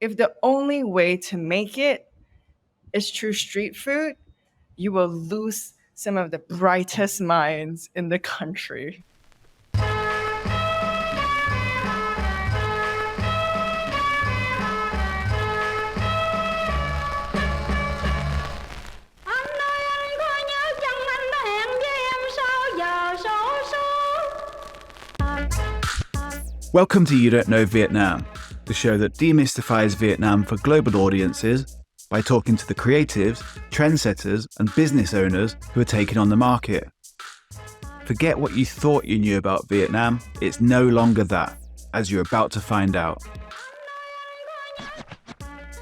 if the only way to make it is through street food, you will lose some of the brightest minds in the country. Anh ơi anh có nhớ chăng anh đã hẹn với em sao giờ số số. Welcome to You Don't Know Vietnam, the show that demystifies Vietnam for global audiences by talking to the creatives, trendsetters, and business owners who are taking on the market. Forget what you thought you knew about Vietnam, it's no longer that, as you're about to find out.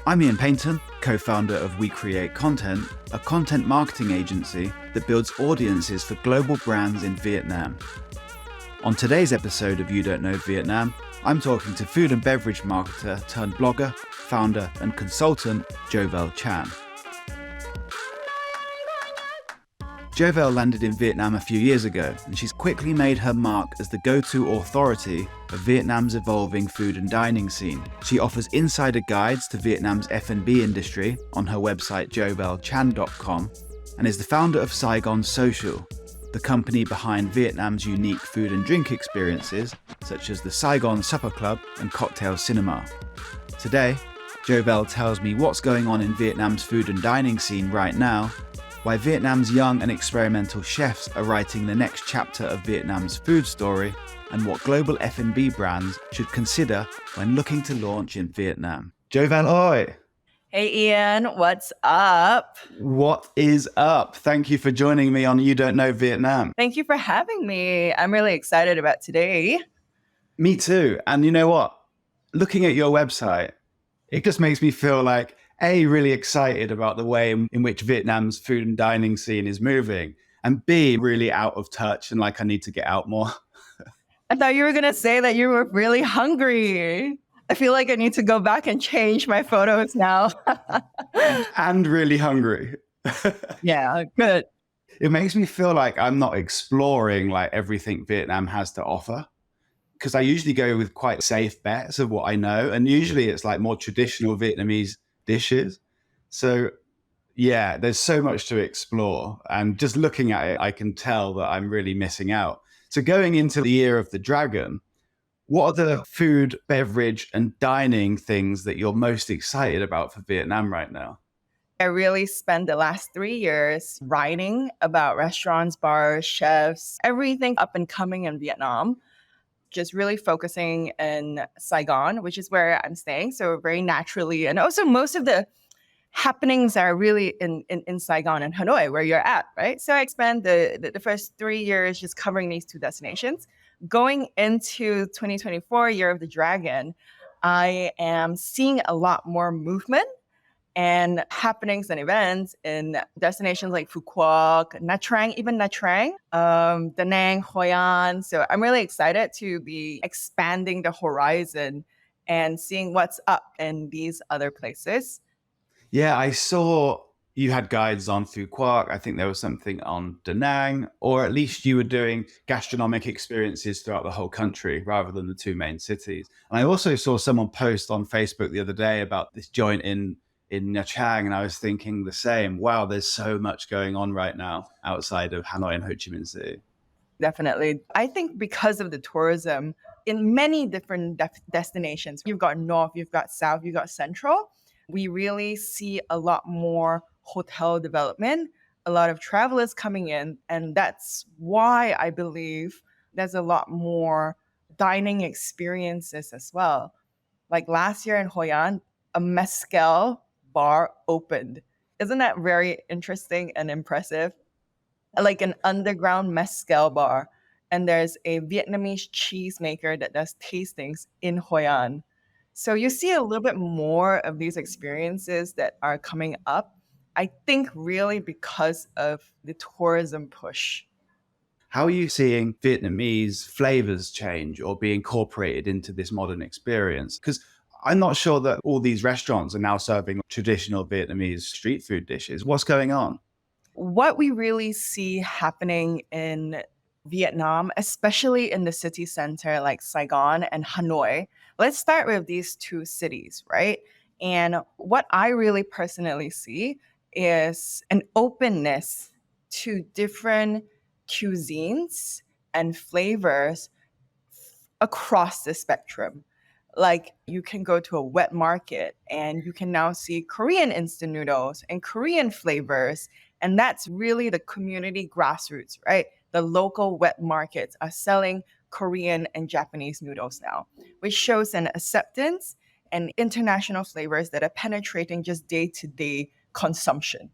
I'm Ian Paynton, co-founder of We Create Content, a content marketing agency that builds audiences for global brands in Vietnam. On today's episode of You Don't Know Vietnam, I'm talking to food and beverage marketer turned blogger, founder and consultant Jovel Chan. Jovel landed in Vietnam a few years ago, and she's quickly made her mark as the go-to authority of Vietnam's evolving food and dining scene. She offers insider guides to Vietnam's F&B industry on her website jovelchan.com and is the founder of Saigon Social, the company behind Vietnam's unique food and drink experiences, such as the Saigon Supper Club and Cocktail Cinema. Today, Jovel tells me what's going on in Vietnam's food and dining scene right now, why Vietnam's young and experimental chefs are writing the next chapter of Vietnam's food story, and what global F&B brands should consider when looking to launch in Vietnam. Jovel oi! Hey Ian, what's up? What is up? Thank you for joining me on You Don't Know Vietnam. Thank you for having me. I'm really excited about today. Me too. And you know what? Looking at your website, it just makes me feel like, A, really excited about the way in which Vietnam's food and dining scene is moving, and B, really out of touch and like I need to get out more. I thought you were going to say that you were really hungry. I feel like I need to go back and change my photos now. And really hungry. Yeah, good. It makes me feel like I'm not exploring like everything Vietnam has to offer, because I usually go with quite safe bets of what I know, and usually it's like more traditional Vietnamese dishes. So yeah, there's so much to explore, and just looking at it, I can tell that I'm really missing out. So going into the Year of the Dragon, what are the food, beverage, and dining things that you're most excited about for Vietnam right now? I really spent the last 3 years writing about restaurants, bars, chefs, everything up and coming in Vietnam. Just really focusing in Saigon, which is where I'm staying. So very naturally, and also most of the happenings are really in Saigon and Hanoi, where you're at, right? So I spent the first 3 years just covering these two destinations. Going into 2024, Year of the Dragon, I am seeing a lot more movement and happenings and events in destinations like Phu Quoc, Nha Trang, even Nha Trang, Da Nang, Hoi An. So I'm really excited to be expanding the horizon and seeing what's up in these other places. Yeah, I saw you had guides on Phu Quoc. I think there was something on Da Nang, or at least you were doing gastronomic experiences throughout the whole country rather than the two main cities. And I also saw someone post on Facebook the other day about this joint in Nha Trang, and I was thinking the same. Wow, there's so much going on right now outside of Hanoi and Ho Chi Minh City. Definitely. I think because of the tourism in many different destinations, you've got North, you've got South, you've got Central, we really see a lot more hotel development, a lot of travelers coming in. And that's why I believe there's a lot more dining experiences as well. Like last year in Hoi An, a mezcal bar opened. Isn't that very interesting and impressive? Like an underground mezcal bar. And there's a Vietnamese cheesemaker that does tastings in Hoi An. So you see a little bit more of these experiences that are coming up, I think really because of the tourism push. How are you seeing Vietnamese flavors change or be incorporated into this modern experience? Because I'm not sure that all these restaurants are now serving traditional Vietnamese street food dishes. What's going on? What we really see happening in Vietnam, especially in the city center like Saigon and Hanoi, let's start with these two cities, right? And what I really personally see is an openness to different cuisines and flavors across the spectrum. Like you can go to a wet market and you can now see Korean instant noodles and Korean flavors. And that's really the community grassroots, right? The local wet markets are selling Korean and Japanese noodles now, which shows an acceptance and international flavors that are penetrating just day to day consumption.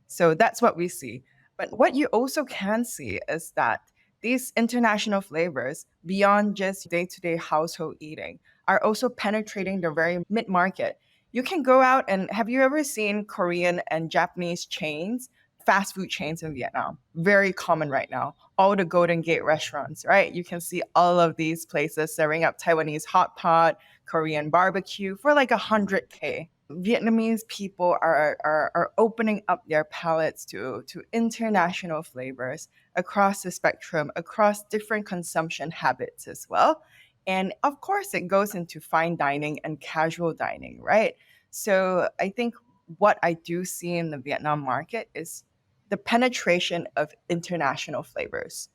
So that's what we see. But what you also can see is that these international flavors, beyond just day to day household eating, are also penetrating the very mid market. You can go out and have you ever seen Korean and Japanese chains, fast food chains in Vietnam? Very common right now. All the Golden Gate restaurants, right? You can see all of these places serving up Taiwanese hot pot, Korean barbecue for like 100K. Vietnamese people are opening up their palates to international flavors across the spectrum, across different consumption habits as well. And of course, it goes into fine dining and casual dining, right? So I think what I do see in the Vietnam market is the penetration of international flavors.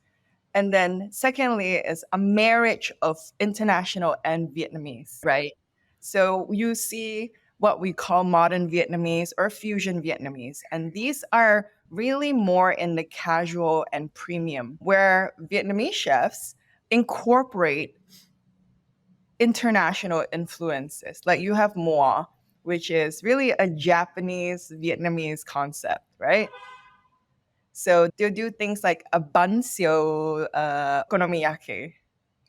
And then secondly is a marriage of international and Vietnamese, right? So you see what we call modern Vietnamese or fusion Vietnamese. And these are really more in the casual and premium, where Vietnamese chefs incorporate international influences. Like you have Moi, which is really a Japanese Vietnamese concept, right? So they'll do things like a bun siu okonomiyaki.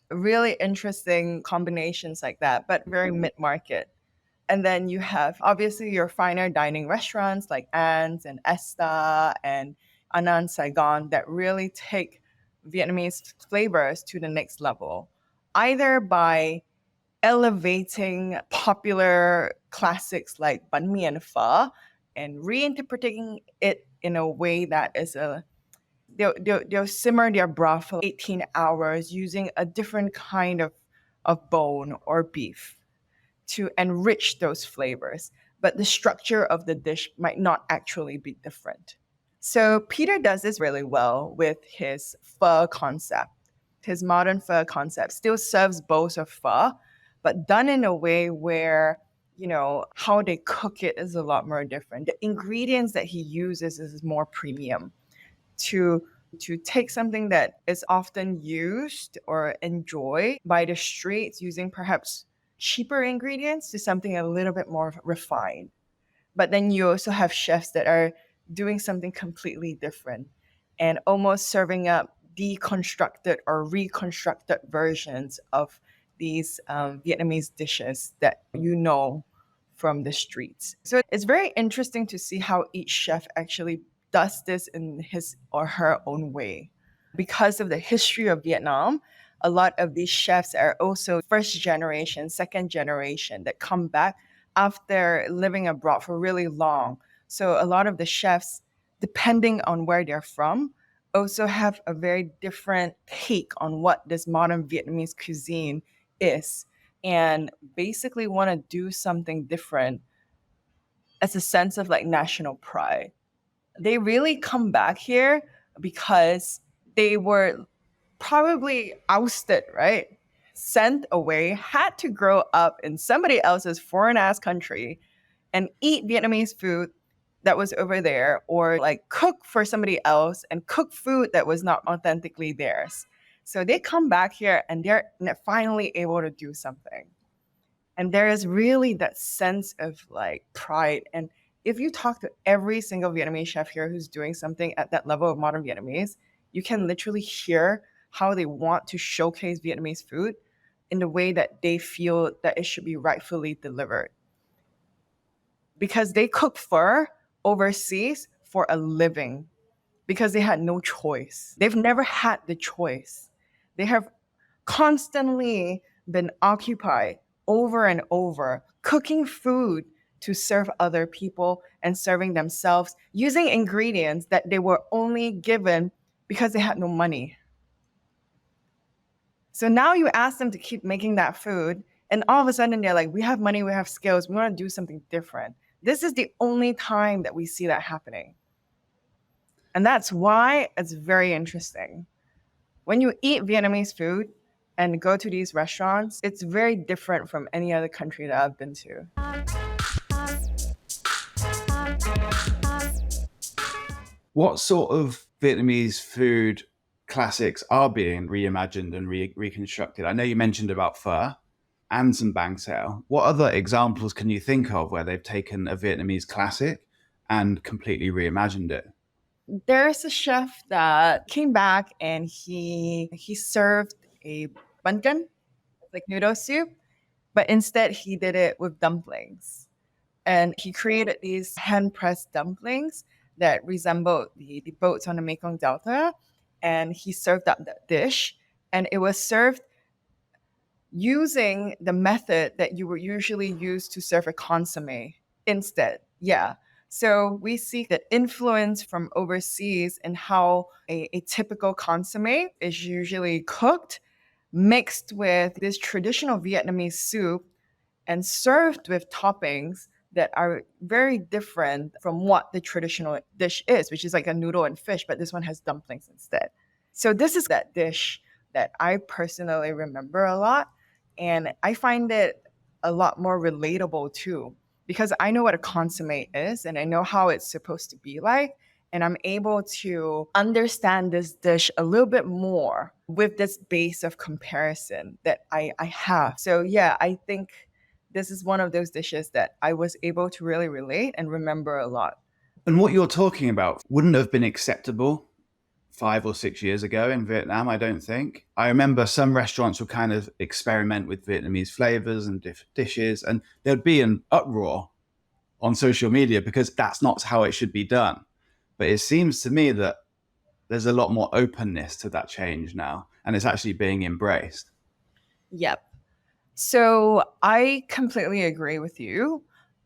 Really interesting combinations like that, but very mid-market. And then you have obviously your finer dining restaurants like Anne's and Esta and Anand Saigon that really take Vietnamese flavors to the next level, either by elevating popular classics like banh mi and pho and reinterpreting it in a way that is they'll simmer their broth for 18 hours using a different kind of bone or beef to enrich those flavors, but the structure of the dish might not actually be different. So Peter does this really well with his pho concept. His modern pho concept still serves bowls of pho, but done in a way where, you know, how they cook it is a lot more different. The ingredients that he uses is more premium to take something that is often used or enjoyed by the streets using perhaps cheaper ingredients to something a little bit more refined. But then you also have chefs that are doing something completely different and almost serving up deconstructed or reconstructed versions of these Vietnamese dishes that you know from the streets. So it's very interesting to see how each chef actually does this in his or her own way. Because of the history of Vietnam, a lot of these chefs are also first generation, second generation that come back after living abroad for really long. So a lot of the chefs, depending on where they're from, also have a very different take on what this modern Vietnamese cuisine is and basically want to do something different as a sense of like national pride. They really come back here because they were probably ousted, right? Sent away, had to grow up in somebody else's foreign ass country and eat Vietnamese food that was over there, or like cook for somebody else and cook food that was not authentically theirs. So they come back here and they're finally able to do something. And there is really that sense of like pride. And if you talk to every single Vietnamese chef here who's doing something at that level of modern Vietnamese, you can literally hear how they want to showcase Vietnamese food in the way that they feel that it should be rightfully delivered. Because they cook pho overseas for a living because they had no choice. They've never had the choice. They have constantly been occupied over and over cooking food to serve other people and serving themselves using ingredients that they were only given because they had no money. So now you ask them to keep making that food And all of a sudden they're like, we have money, we have skills, we want to do something different. This is the only time that we see that happening. And that's why it's very interesting. When you eat Vietnamese food and go to these restaurants, it's very different from any other country that I've been to. What sort of Vietnamese food classics are being reimagined and reconstructed? I know you mentioned about pho and some bang sao. What other examples can you think of where they've taken a Vietnamese classic and completely reimagined it? There's a chef that came back and he served a bun canh, like noodle soup, but instead he did it with dumplings. And he created these hand-pressed dumplings that resembled the boats on the Mekong Delta. And he served up that dish. And it was served using the method that you would usually use to serve a consomme instead. Yeah. So we see the influence from overseas in how a typical consomme is usually cooked, mixed with this traditional Vietnamese soup and served with toppings that are very different from what the traditional dish is, which is like a noodle and fish, but this one has dumplings instead. So this is that dish that I personally remember a lot. And I find it a lot more relatable too, because I know what a consomme is and I know how it's supposed to be like. And I'm able to understand this dish a little bit more with this base of comparison that I have. So yeah, I think this is one of those dishes that I was able to really relate and remember a lot. And what you're talking about wouldn't have been acceptable 5 or 6 years ago in Vietnam, I don't think. I remember some restaurants would kind of experiment with Vietnamese flavors and different dishes, and there'd be an uproar on social media because that's not how it should be done. But it seems to me that there's a lot more openness to that change now, and it's actually being embraced. Yep. So I completely agree with you.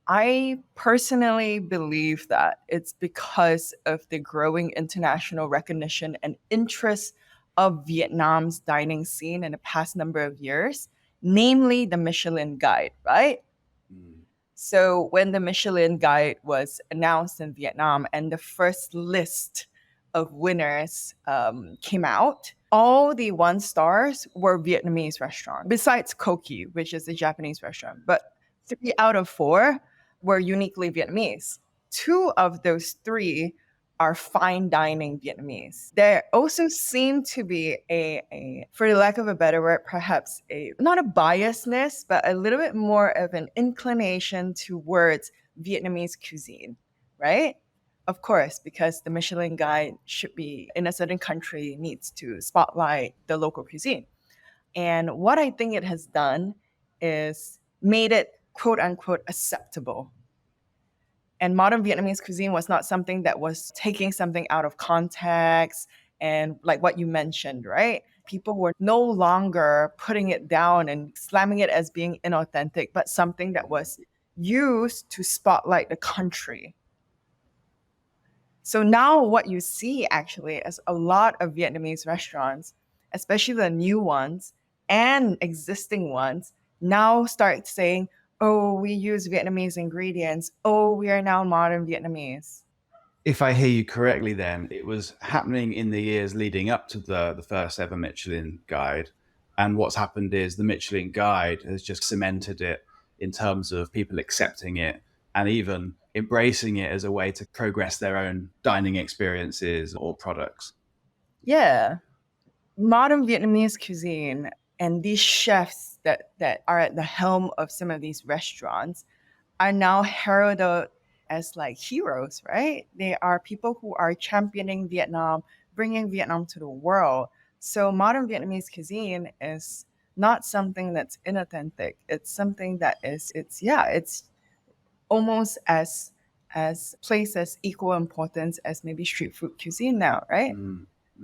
I personally believe that it's because of the growing international recognition and interest of Vietnam's dining scene in the past number of years, namely the Michelin Guide, right? So when the Michelin Guide was announced in Vietnam and the first list of winners came out, all the 1 stars were Vietnamese restaurants, besides Koki, which is a Japanese restaurant. But 3 out of 4 were uniquely Vietnamese. 2 of those 3 are fine dining Vietnamese. There also seemed to be a, for the lack of a better word, perhaps not a biasness, but a little bit more of an inclination towards Vietnamese cuisine, right? Of course, because the Michelin Guide should be in a certain country needs to spotlight the local cuisine. And what I think it has done is made it quote unquote acceptable. And modern Vietnamese cuisine was not something that was taking something out of context and like what you mentioned, right? People were no longer putting it down and slamming it as being inauthentic, but something that was used to spotlight the country. So now what you see actually is a lot of Vietnamese restaurants, especially the new ones and existing ones, now start saying, oh, we use Vietnamese ingredients. Oh, we are now modern Vietnamese. If I hear you correctly, then it was happening in the years leading up to the first ever Michelin Guide. And what's happened is the Michelin Guide has just cemented it in terms of people accepting it and even embracing it as a way to progress their own dining experiences or products. Yeah. Modern Vietnamese cuisine and these chefs that are at the helm of some of these restaurants are now heralded as like heroes, right? They are people who are championing Vietnam, bringing Vietnam to the world. So modern Vietnamese cuisine is not something that's inauthentic. It's something that it's almost as placed as equal importance as maybe street food cuisine now, right?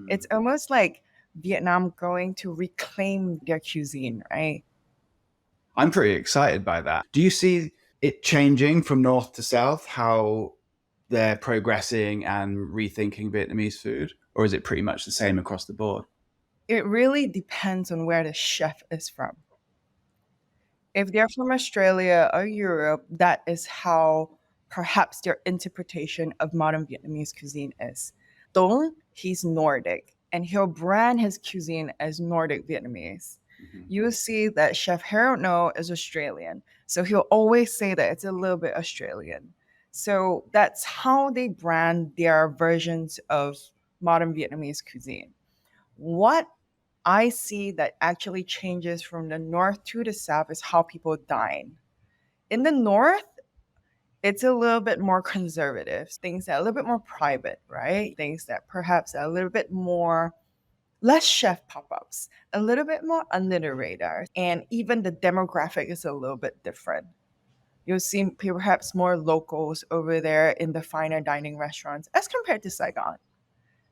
It's almost like Vietnam going to reclaim their cuisine, right? I'm pretty excited by that. Do you see it changing from north to south, how they're progressing and rethinking Vietnamese food? Or is it pretty much the same across the board? It really depends on where the chef is from. If they're from Australia or Europe, that is how perhaps their interpretation of modern Vietnamese cuisine is. Dong, he's Nordic, and he'll brand his cuisine as Nordic Vietnamese. You'll see that Chef Harold No is Australian, so he'll always say that it's a little bit Australian. So that's how they brand their versions of modern Vietnamese cuisine. What I see that actually changes from the north to the south is how people dine. In the north, it's a little bit more conservative, things that are a little bit more private, right? Things that perhaps are a little bit more less chef pop-ups, a little bit more under the radar, and even the demographic is a little bit different. You'll see perhaps more locals over there in the finer dining restaurants as compared to Saigon.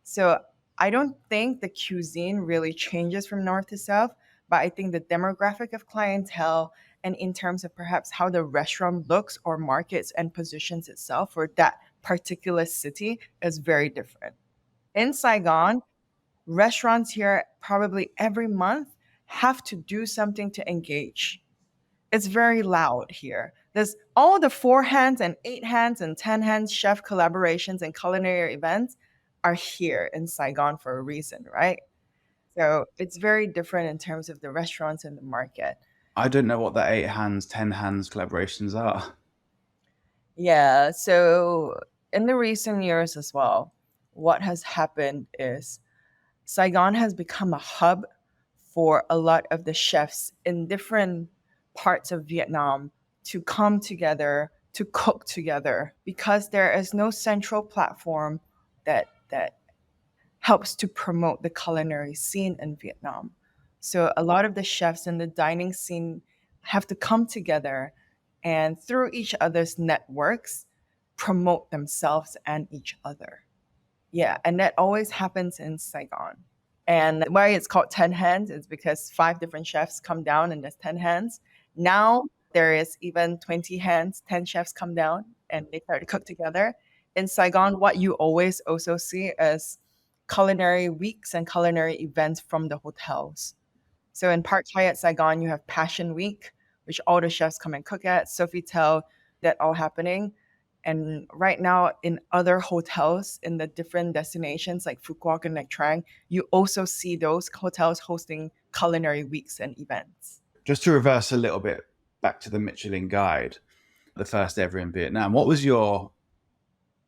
So I don't think the cuisine really changes from north to south, but I think the demographic of clientele and in terms of perhaps how the restaurant looks or markets and positions itself for that particular city is very different. In Saigon, restaurants here probably every month have to do something to engage. It's very loud here. There's all the 4 hands and 8 hands and 10 hands chef collaborations and culinary events are here in Saigon for a reason, right? So it's very different in terms of the restaurants and the market. I don't know what the 8 hands, 10 hands collaborations are. Yeah, so in the recent years as well, what has happened is Saigon has become a hub for a lot of the chefs in different parts of Vietnam to come together to cook together because there is no central platform that helps to promote the culinary scene in Vietnam. So a lot of the chefs in the dining scene have to come together and through each other's networks promote themselves and each other. Yeah, and that always happens in Saigon. And why it's called 10 hands is because 5 different chefs come down and there's 10 hands. Now there is even 20 hands, 10 chefs come down and they start to cook together. In Saigon, what you always also see is culinary weeks and culinary events from the hotels. So in Park Hyatt Saigon, you have Passion Week, which all the chefs come and cook at, Sofitel, that all happening. And right now, in other hotels in the different destinations like Phu Quoc and Nha Trang, you also see those hotels hosting culinary weeks and events. Just to reverse a little bit back to the Michelin Guide, the first ever in Vietnam, what was your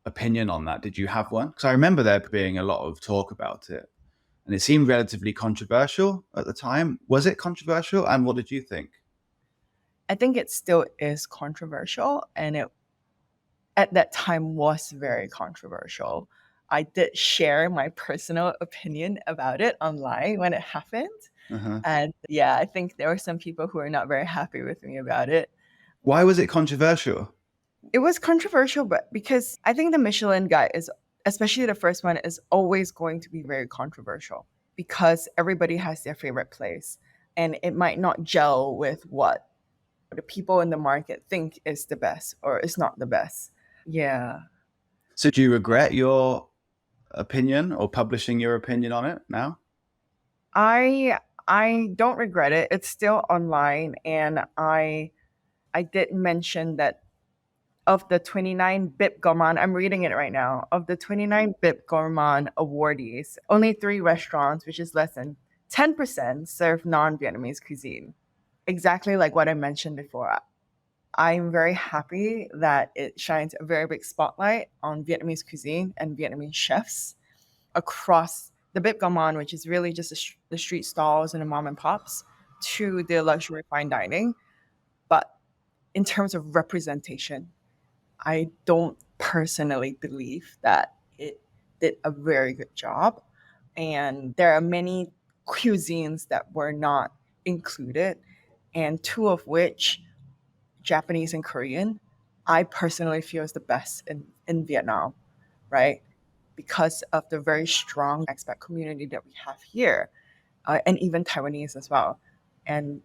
opinion on that? Did you have one? Because I remember there being a lot of talk about it and it seemed relatively controversial at the time. Was it controversial? And what did you think? I think it still is controversial, and it at that time was very controversial. I did share my personal opinion about it online when it happened. Uh-huh. And yeah, I think there were some people who are not very happy with me about it. Why was it controversial? It was controversial, but because I think the Michelin Guide is, especially the first one, is always going to be very controversial because everybody has their favorite place and it might not gel with what the people in the market think is the best or is not the best. Yeah. So do you regret your opinion or publishing your opinion on it now? I don't regret it. It's still online, and I did mention that of the 29 BIP Gourmand, I'm reading it right now, of the 29 BIP Gourmand awardees, only 3 restaurants, which is less than 10%, serve non-Vietnamese cuisine. Exactly like what I mentioned before. I'm very happy that it shines a very big spotlight on Vietnamese cuisine and Vietnamese chefs across the Bib Gourmand, which is really just the street stalls and the mom and pops, to the luxury fine dining. But in terms of representation, I don't personally believe that it did a very good job. And there are many cuisines that were not included, and 2 of which, Japanese and Korean, I personally feel is the best in Vietnam, right? Because of the very strong expat community that we have here, and even Taiwanese as well. And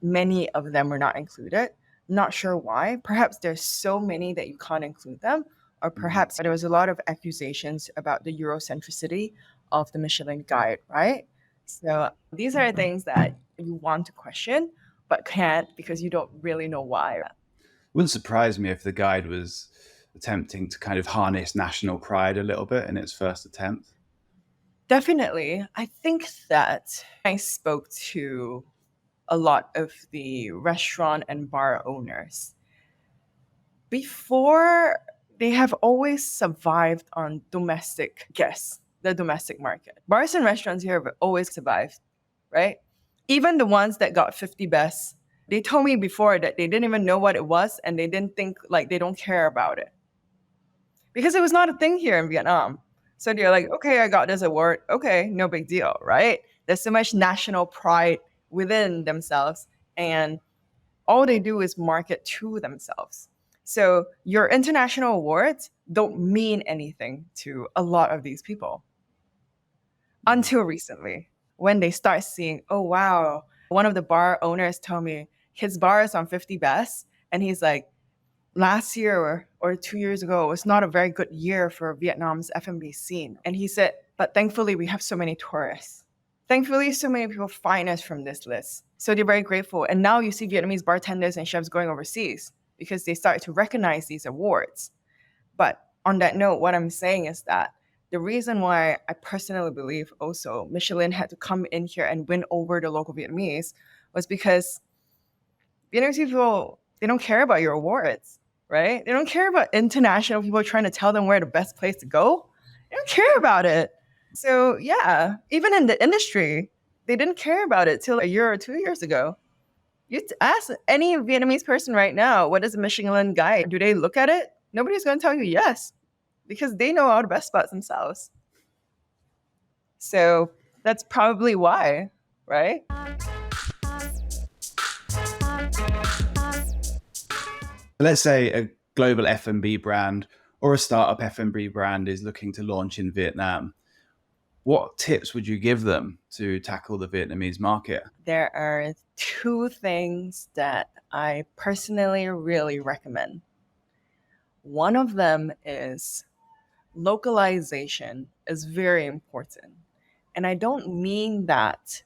many of them were not included. Not sure why. Perhaps there's so many that you can't include them, or perhaps there was a lot of accusations about the Eurocentricity of the Michelin Guide, right? So these are things that you want to question, but can't because you don't really know why. Wouldn't surprise me if the guide was attempting to kind of harness national pride a little bit in its first attempt. Definitely. I think that I spoke to a lot of the restaurant and bar owners. Before, they have always survived on domestic guests, the domestic market. Bars and restaurants here have always survived, right? Even the ones that got 50 best, they told me before that they didn't even know what it was and they didn't think, like, they don't care about it because it was not a thing here in Vietnam. So they're like, okay, I got this award. Okay, no big deal, right? There's so much national pride within themselves, and all they do is market to themselves. So your international awards don't mean anything to a lot of these people until recently when they start seeing, oh, wow. One of the bar owners told me his bar is on 50 best. And he's like, last year or 2 years ago was not a very good year for Vietnam's F&B scene. And he said, but thankfully we have so many tourists. Thankfully, so many people find us from this list. So they're very grateful. And now you see Vietnamese bartenders and chefs going overseas because they start to recognize these awards. But on that note, what I'm saying is that the reason why I personally believe also Michelin had to come in here and win over the local Vietnamese was because Vietnamese people, they don't care about your awards, right? They don't care about international people trying to tell them where the best place to go. They don't care about it. So yeah, even in the industry, they didn't care about it till a year or 2 years ago. You ask any Vietnamese person right now, what is a Michelin guide? Do they look at it? Nobody's going to tell you yes, because they know all the best spots themselves. So that's probably why, right? Let's say a global F&B brand or a startup F&B brand is looking to launch in Vietnam. What tips would you give them to tackle the Vietnamese market? There are two things that I personally really recommend. One of them is localization is very important. And I don't mean that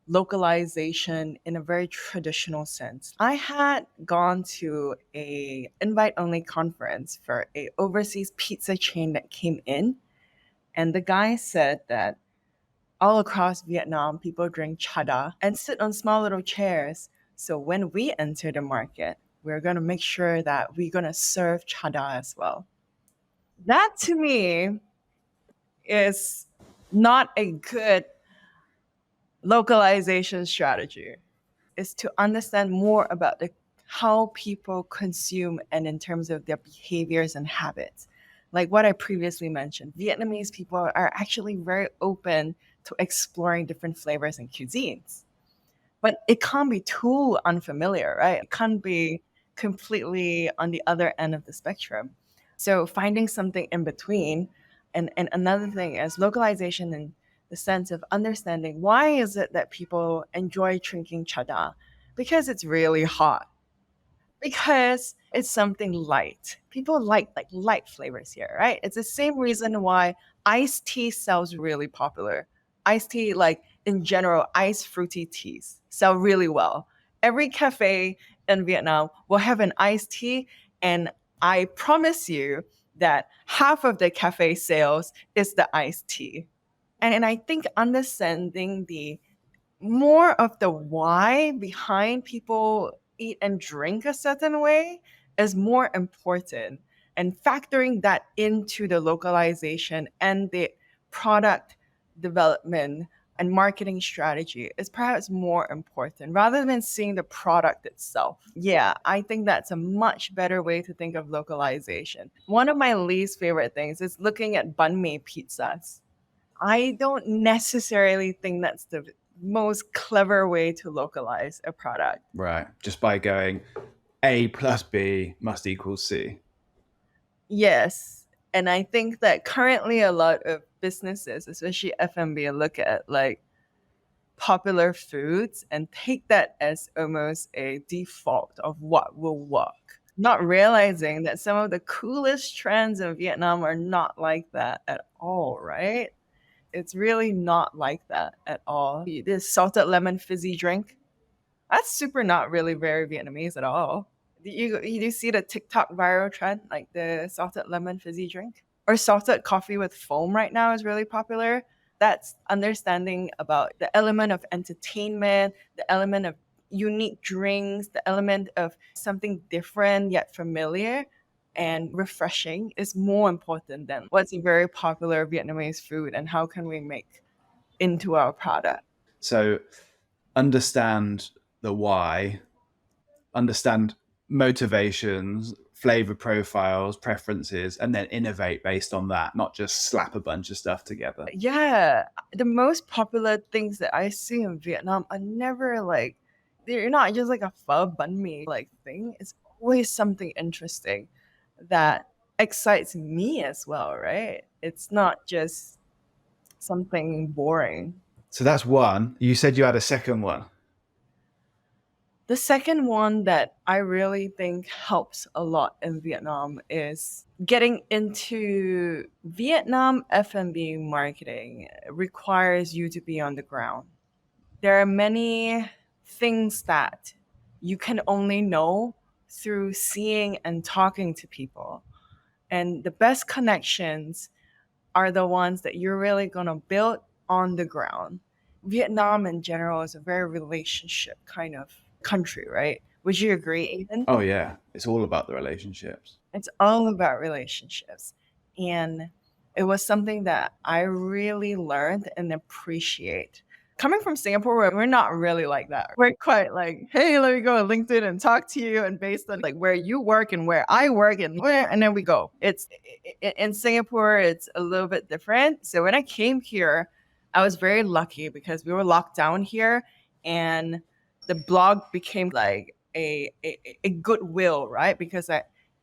localization in a very traditional sense. I had gone to a invite-only conference for a overseas pizza chain that came in, and the guy said that all across Vietnam, people drink chada and sit on small little chairs. So when we enter the market, we're going to make sure that we're going to serve chada as well. That to me is not a good localization strategy. Is to understand more about how people consume and in terms of their behaviors and habits. Like what I previously mentioned, Vietnamese people are actually very open to exploring different flavors and cuisines. But it can't be too unfamiliar, right? It can't be completely on the other end of the spectrum. So finding something in between. And another thing is localization in the sense of understanding why is it that people enjoy drinking chada? Because it's really hot. Because it's something light. People like light flavors here, right? It's the same reason why iced tea sells really popular. Iced tea, like in general, iced fruity teas sell really well. Every cafe in Vietnam will have an iced tea, and I promise you that half of the cafe sales is the iced tea. And I think understanding the more of the why behind people eat and drink a certain way is more important. And factoring that into the localization and the product development and marketing strategy is perhaps more important rather than seeing the product itself. Yeah, I think that's a much better way to think of localization. One of my least favorite things is looking at banh mi pizzas. I don't necessarily think that's the most clever way to localize a product. Right. Just by going A plus B must equal C. Yes. And I think that currently a lot of businesses, especially F&B, look at like popular foods and take that as almost a default of what will work, not realizing that some of the coolest trends in Vietnam are not like that at all, right? It's really not like that at all. This salted lemon fizzy drink, That's super not really very Vietnamese at all. You see the TikTok viral trend, like the salted lemon fizzy drink? Or salted coffee with foam right now is really popular. That's understanding about the element of entertainment, the element of unique drinks, the element of something different yet familiar and refreshing is more important than what's a very popular Vietnamese food and how can we make into our product. So understand the why, understand motivations, flavor profiles, preferences, and then innovate based on that, not just slap a bunch of stuff together. Yeah, the most popular things that I see in Vietnam are never like they're not just like a pho banh mi like thing. It's always something interesting that excites me as well, right? It's not just something boring. So that's one. You said you had a second one. The second one that I really think helps a lot in Vietnam is getting into Vietnam F&B marketing requires you to be on the ground. There are many things that you can only know through seeing and talking to people. And the best connections are the ones that you're really going to build on the ground. Vietnam in general is a very relationship kind of country, right? Would you agree, Ethan? Oh, yeah. It's all about the relationships. It's all about relationships. And it was something that I really learned and appreciate. Coming from Singapore, where we're not really like that. We're quite like, hey, let me go on LinkedIn and talk to you, and based on like where you work and where I work and then we go. It's in Singapore, it's a little bit different. So when I came here, I was very lucky because we were locked down here, and the blog became like a goodwill, right? Because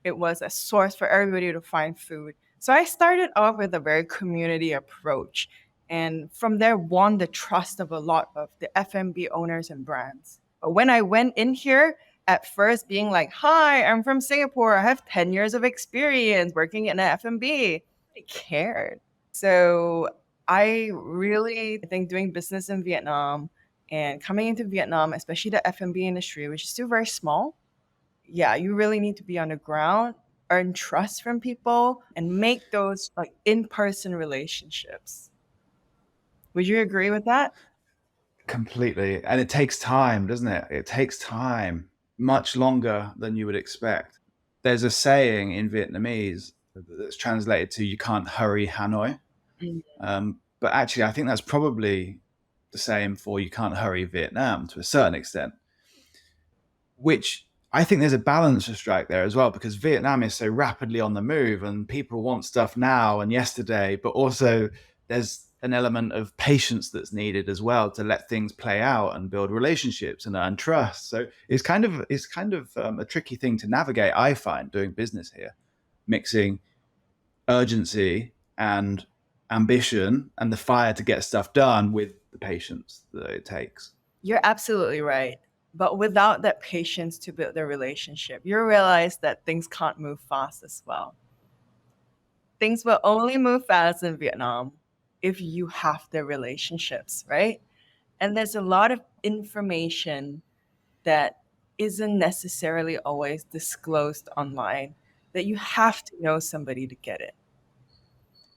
it was a source for everybody to find food. So I started off with a very community approach. And from there, won the trust of a lot of the F&B owners and brands. But when I went in here, at first being like, hi, I'm from Singapore. I have 10 years of experience working in F&B. I cared. So I really think doing business in Vietnam and coming into Vietnam, especially the F&B industry, which is still very small, yeah, you really need to be on the ground, earn trust from people, and make those like in-person relationships. Would you agree with that? Completely. And it takes time, doesn't it? It takes time, much longer than you would expect. There's a saying in Vietnamese that's translated to you can't hurry Hanoi. But actually, I think that's probably the same for you can't hurry Vietnam to a certain extent, which I think there's a balance to strike there as well, because Vietnam is so rapidly on the move and people want stuff now and yesterday, but also there's an element of patience that's needed as well to let things play out and build relationships and earn trust. So it's kind of a tricky thing to navigate, I find, doing business here, mixing urgency and ambition and the fire to get stuff done with the patience that it takes. You're absolutely right. But without that patience to build the relationship, you realize that things can't move fast as well. Things will only move fast in Vietnam if you have the relationships, right? And there's a lot of information that isn't necessarily always disclosed online that you have to know somebody to get it.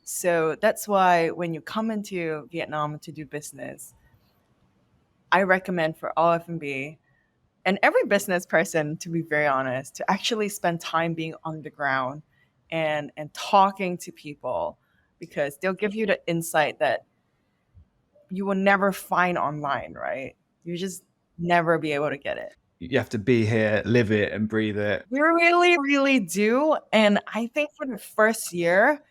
So that's why when you come into Vietnam to do business, I recommend for all F&B and every business person, to be very honest, to actually spend time being on the ground and talking to people, because they'll give you the insight that you will never find online, right? You just never be able to get it. You have to be here, live it and breathe it. We really, really do. And I think for the first year,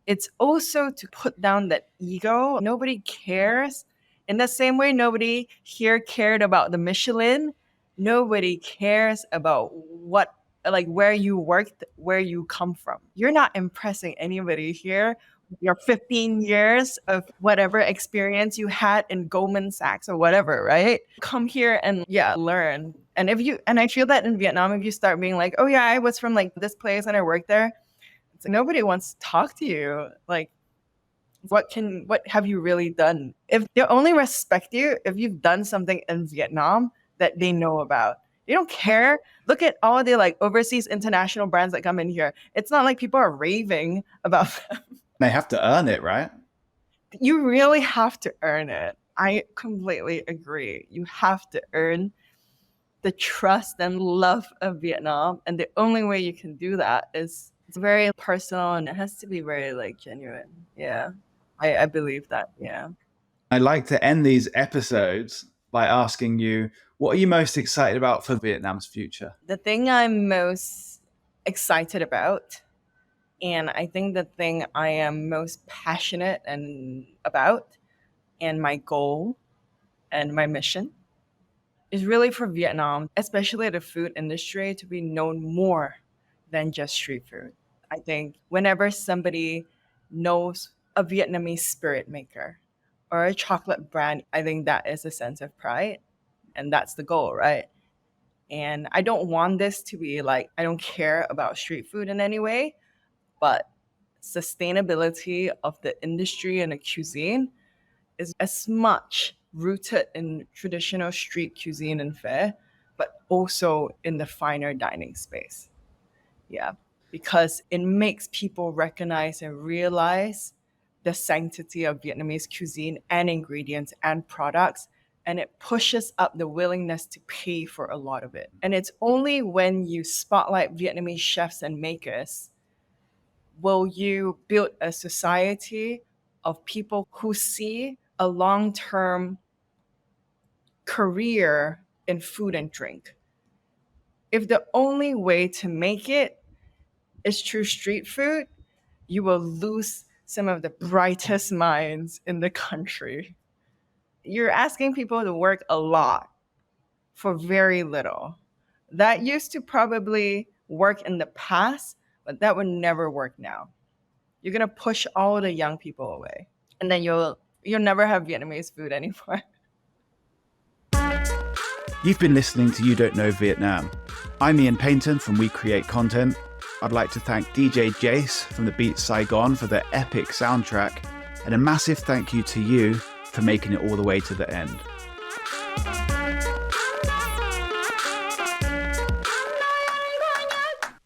it's also to put down that ego. Nobody cares. In the same way, nobody here cared about the Michelin. Nobody cares about what, like where you worked, where you come from. You're not impressing anybody here. Your 15 years of whatever experience you had in Goldman Sachs or whatever, right? Come here and learn. And I feel that in Vietnam, if you start being like, oh yeah, I was from like this place and I worked there, it's like nobody wants to talk to you. Like, what have you really done? If they only respect you if you've done something in Vietnam that they know about. They don't care. Look at all the like overseas international brands that come in here. It's not like people are raving about them. They have to earn it, right? You really have to earn it. I completely agree. You have to earn the trust and love of Vietnam. And the only way you can do that is it's very personal and it has to be very like genuine. Yeah. I believe that. Yeah. I like to end these episodes by asking you, what are you most excited about for Vietnam's future? The thing I'm most excited about, and I think the thing I am most passionate about, and my goal and my mission is really for Vietnam, especially the food industry, to be known more than just street food. I think whenever somebody knows a Vietnamese spirit maker or a chocolate brand, I think that is a sense of pride. And that's the goal, right? And I don't want this to be like, I don't care about street food in any way, but sustainability of the industry and the cuisine is as much rooted in traditional street cuisine and fare, but also in the finer dining space. Yeah, because it makes people recognize and realize the sanctity of Vietnamese cuisine and ingredients and products, and it pushes up the willingness to pay for a lot of it. And it's only when you spotlight Vietnamese chefs and makers will you build a society of people who see a long-term career in food and drink. If the only way to make it is through street food, you will lose some of the brightest minds in the country. You're asking people to work a lot for very little. That used to probably work in the past, but that would never work now. You're gonna push all the young people away, and then you'll never have Vietnamese food anymore. You've been listening to You Don't Know Vietnam. I'm Ian Paynton from We Create Content. I'd like to thank DJ Jace from the Beat Saigon for their epic soundtrack, and a massive thank you to you for making it all the way to the end.